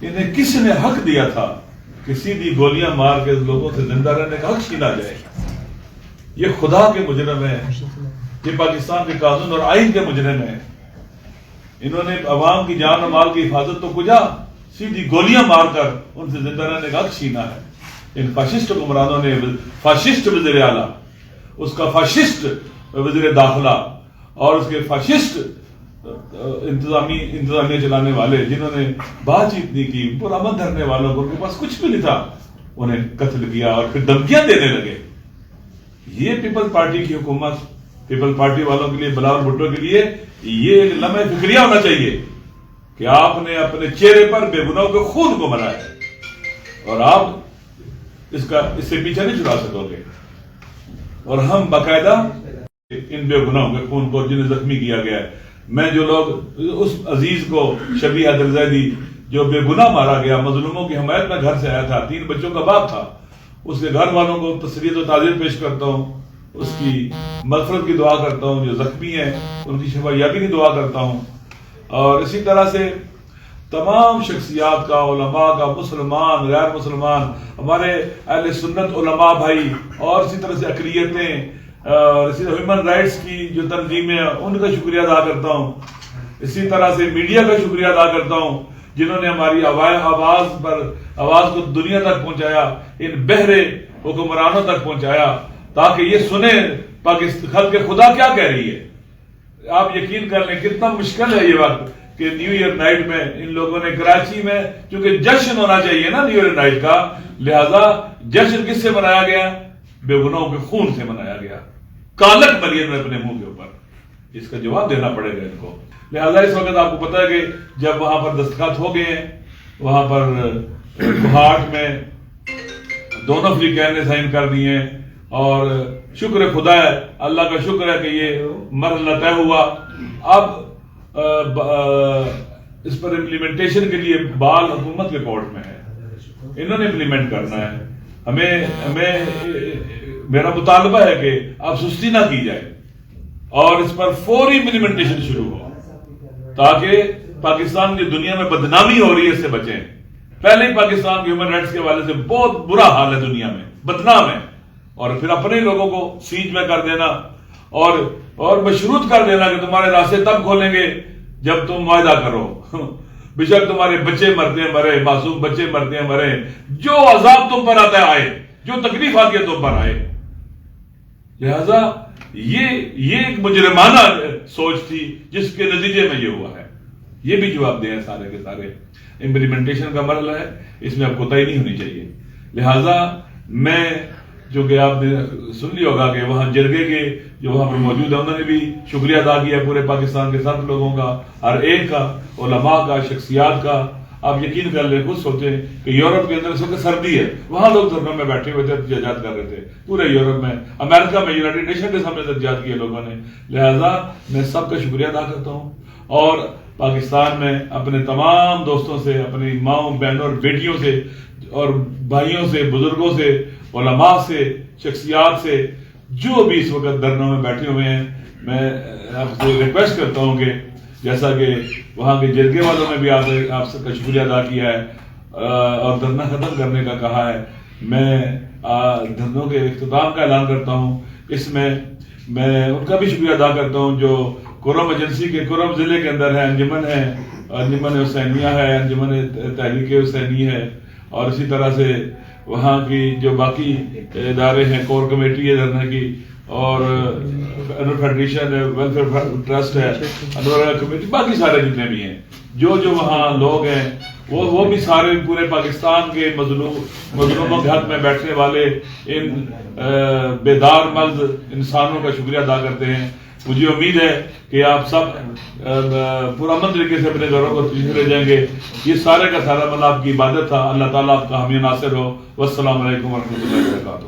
انہیں کس نے حق دیا تھا کہ سیدھی گولیاں مار کے لوگوں سے زندہ رہنے کا حق چھینا جائے؟ یہ خدا کے مجرم ہیں، یہ پاکستان کے قانون اور آئین کے مجرم ہیں. انہوں نے عوام کی جان و مال کی حفاظت تو کجا، سیدھی گولیاں مار کر ان سے زندہ رہنے کا حق چھینا ہے. ان فاشسٹ حکمرانوں نے فاشسٹ وزیر اعلیٰ، اس کا فاشسٹ وزیر داخلہ اور اس کے فاشسٹ انتظامیہ چلانے والے، جنہوں نے بات چیت نہیں کی، پرامن دھرنے والوں کو، ان کے پاس کچھ بھی نہیں تھا، انہیں قتل کیا اور پھر دھمکیاں دینے لگے. یہ پیپلز پارٹی کی حکومت، پیپل پارٹی والوں کے لیے، بلاول بھٹو کے لیے یہ ایک لمحہ فکریہ ہونا چاہیے کہ آپ نے اپنے چہرے پر بے گناہوں کے خون کو مرا ہے اور آپ اس سے پیچھے نہیں چھڑا سکو گے. اور ہم باقاعدہ ان بے گناہوں کے خون کو جنہیں زخمی کیا گیا ہے، میں جو لوگ اس عزیز کو، شبیہ حیدرزیدی جو بے گناہ مارا گیا، مظلوموں کی حمایت میں گھر سے آیا تھا، 3 بچوں کا باپ تھا، اس کے گھر والوں کو تسلیت و تعزیت پیش کرتا ہوں، اس کی مغفرت کی دعا کرتا ہوں. جو زخمی ہیں ان کی شفا یابی کی دعا کرتا ہوں. اور اسی طرح سے تمام شخصیات کا، علماء کا، مسلمان، غیر مسلمان، ہمارے اہل سنت علماء بھائی، اور اسی طرح سے اقلیتیں اور اسی طرح ہیومن رائٹس کی جو تنظیمیں ہیں ان کا شکریہ ادا کرتا ہوں. اسی طرح سے میڈیا کا شکریہ ادا کرتا ہوں جنہوں نے ہماری آواز کو دنیا تک پہنچایا، ان بہرے حکمرانوں تک پہنچایا تاکہ یہ سنیں پاکستان خلق خدا کیا کہہ رہی ہے. آپ یقین کر لیں کتنا مشکل ہے یہ وقت کہ نیو ایئر نائٹ میں ان لوگوں نے کراچی میں، چونکہ جشن ہونا چاہیے نا نیو ایئر نائٹ کا، لہذا جشن کس سے منایا گیا؟ بے گناہوں کے خون سے منایا گیا. کالک مری انہوں نے اپنے منہ کے اوپر، اس کا جواب دینا پڑے گا ان کو. لہذا اس وقت آپ کو پتا ہے کہ جب وہاں پر دستخط ہو گئے ہیں، وہاں پر کوہاٹ میں دونوں فریقین نے سائن کر دیے ہیں، اور شکر خدا ہے، اللہ کا شکر ہے کہ یہ مرحلہ طے ہوا. اب اس پر امپلیمنٹیشن کے لیے بال حکومت کے کورٹ میں ہے، انہوں نے امپلیمنٹ کرنا ہے. ہمیں میرا مطالبہ ہے کہ اب سستی نہ کی جائے اور اس پر فوری امپلیمنٹیشن شروع ہو تاکہ پاکستان کی دنیا میں بدنامی ہو رہی ہے اس سے بچیں. پہلے ہی پاکستان کے ہیومن رائٹس کے حوالے سے بہت برا حال ہے، دنیا میں بدنام ہے، اور پھر اپنے لوگوں کو سیج میں کر دینا اور مشروط کر دینا کہ تمہارے راستے تب کھولیں گے جب تم معاہدہ کرو. بے شک تمہارے بچے مرتے ہیں مرے، معصوم بچے مرتے ہیں مرے، جو عذاب تم پر آتا ہے آئے، جو تکلیف آتی ہے تم پر آئے. لہذا یہ ایک مجرمانہ سوچ تھی جس کے نتیجے میں یہ ہوا ہے. یہ بھی جواب دیں سارے کے سارے. امپلیمنٹیشن کا مرحلہ ہے، اس میں اب کوتاہی نہیں ہونی چاہیے. لہذا میں، جو کہ آپ نے سن لیا ہوگا کہ وہاں جرگے کے جو وہاں پر موجود ہیں انہوں نے بھی شکریہ ادا کیا پورے پاکستان کے سب لوگوں کا، ہر ایک کا، علماء کا، شخصیات کا. آپ یقین کر لیں، خود سوچیں کہ یورپ کے اندر اس وقت سردی ہے، وہاں لوگ دھرنوں میں بیٹھے ہوئے تھے، احتجاجات کر رہے تھے. پورے یورپ میں، امریکہ میں، یونائٹڈ نیشن کے سامنے احتجاج کیے لوگوں نے. لہذا میں سب کا شکریہ ادا کرتا ہوں، اور پاکستان میں اپنے تمام دوستوں سے، اپنی ماؤں، بہنوں اور بیٹیوں سے اور بھائیوں سے، بزرگوں سے، علماء سے، شخصیات سے جو بھی اس وقت دھرنوں میں بیٹھے ہوئے ہیں، میں آپ سے ریکویسٹ کرتا ہوں کہ جیسا کہ وہاں کے جرگے والوں نے بھی آپ سب کا شکریہ ادا کیا ہے اور دھرنا ختم کرنے کا کہا ہے، میں دھرنوں کے اختتام کا اعلان کرتا ہوں. اس میں میں ان کا بھی شکریہ ادا کرتا ہوں جو کرم ایجنسی کے کرم ضلع کے اندر ہے، انجمن حسینیہ ہے، انجمن تحریک حسینی ہے، اور اسی طرح سے وہاں کی جو باقی ادارے ہیں، کور کمیٹی ہے دھرنے کی، اور انور فیڈریشن ہے، ویلفیئر ٹرسٹ ہے، انور کمیٹی، باقی سارے جتنے بھی ہیں، جو وہاں لوگ ہیں وہ بھی سارے پورے پاکستان کے مظلوموں کے حق میں بیٹھنے والے ان بیدار مرد انسانوں کا شکریہ ادا کرتے ہیں. مجھے امید ہے کہ آپ سب پرامن طریقے سے اپنے گھروں کو تشریف لے جائیں گے. یہ سارے کا سارا عمل آپ کی عبادت تھا. اللہ تعالیٰ آپ کا حامی ناصر ہو. والسلام علیکم ورحمۃ اللہ وبرکاتہ.